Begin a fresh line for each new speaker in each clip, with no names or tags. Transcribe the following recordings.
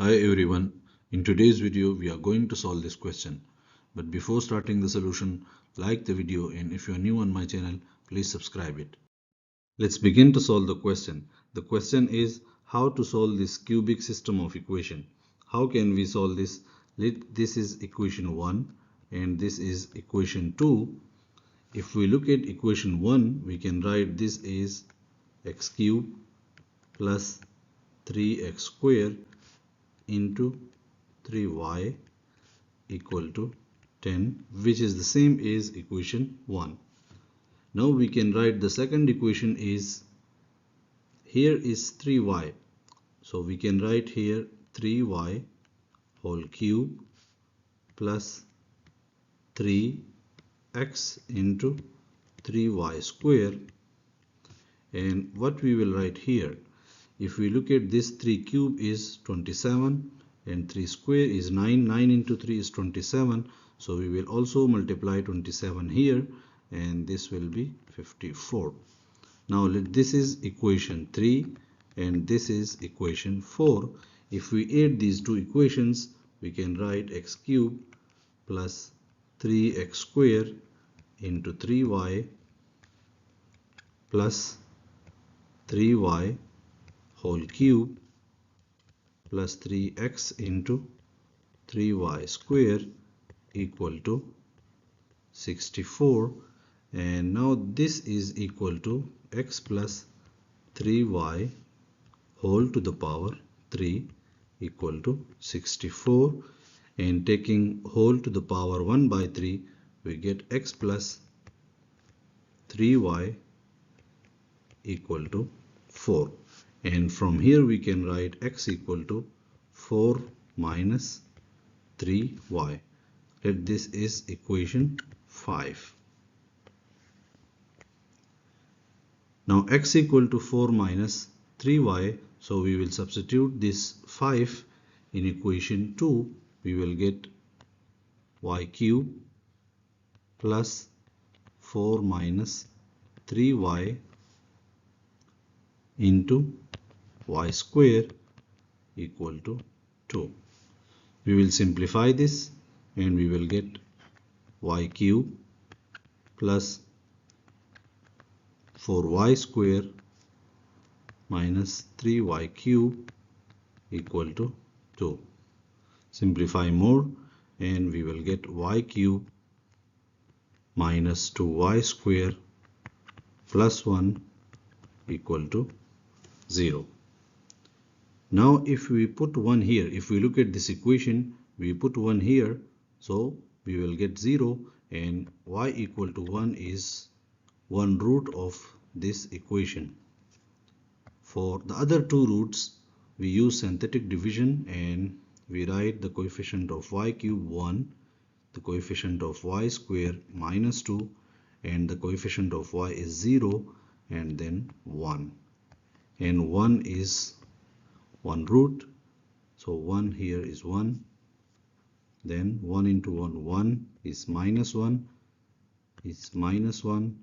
Hi everyone, in today's video we are going to solve this question. But before starting the solution, like the video, and if you are new on my channel, please subscribe it. Let's begin to solve the question. The question is how to solve this cubic system of equation. How can we solve this? This is equation 1 and this is equation 2. If we look at equation 1, we can write this as x cube plus 3x square into 3y equal to 10, which is the same as equation 1. Now we can write the second equation is, here is 3y, so we can write here 3y whole cube plus 3x into 3y square. And what we will write here, if we look at this, 3 cube is 27 and 3 square is 9. 9 into 3 is 27. So we will also multiply 27 here and this will be 54. Now this is equation 3 and this is equation 4. If we add these two equations, we can write x cube plus 3x square into 3y plus 3y whole cube plus 3x into 3y square equal to 64. And now this is equal to x plus 3y whole to the power 3 equal to 64. And taking whole to the power 1 by 3, we get x plus 3y equal to 4. And from here we can write x equal to 4 minus 3y. Let this is equation 5. Now x equal to 4 minus 3y, so we will substitute this 5 in equation 2. We will get y cube plus 4 minus 3y into y square equal to 2. We will simplify this and we will get y cube plus 4y square minus 3y cube equal to 2. Simplify more and we will get y cube minus 2y square plus 1 equal to 0. Now if we put 1 here, if we look at this equation, we put 1 here, so we will get 0, and y equal to 1 is 1 root of this equation. For the other two roots, we use synthetic division and we write the coefficient of y cube 1, the coefficient of y square minus 2, and the coefficient of y is 0 and then 1. And 1 is 1 root, so 1 here is 1, then 1 into 1, 1 is minus 1, is minus 1,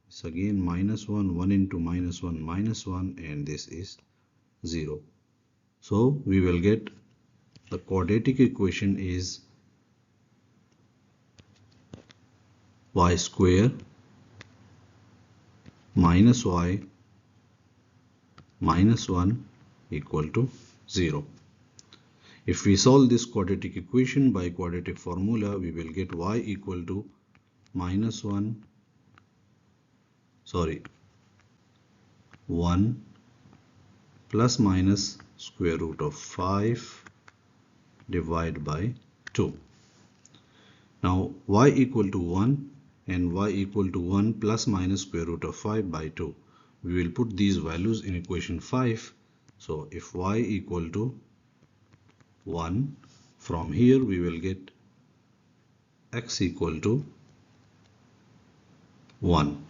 it's again minus 1, 1 into minus 1, minus 1, and this is 0. So we will get the quadratic equation is y square minus y minus 1 equal to 0. If we solve this quadratic equation by quadratic formula, we will get y equal to minus 1 plus minus square root of 5 divided by 2. Now y equal to 1 and y equal to 1 plus minus square root of 5 by 2. We will put these values in equation 5. So if y equal to 1, from here we will get x equal to 1.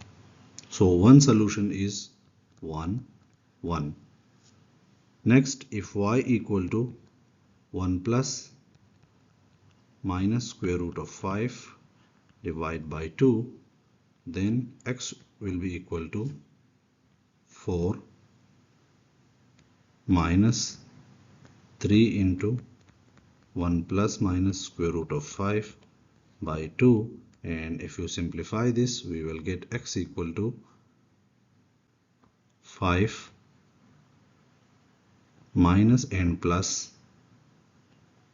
So one solution is 1, 1. Next, if y equal to 1 plus minus square root of 5 divided by 2, then x will be equal to 4 minus 3 into 1 plus minus square root of 5 by 2, and if you simplify this we will get x equal to 5 minus n plus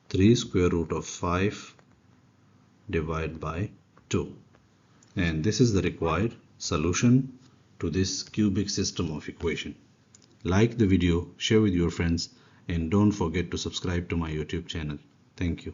3 square root of 5 divided by 2, and this is the required solution to this cubic system of equation. Like the video, share with your friends, and don't forget to subscribe to my YouTube channel. Thank you.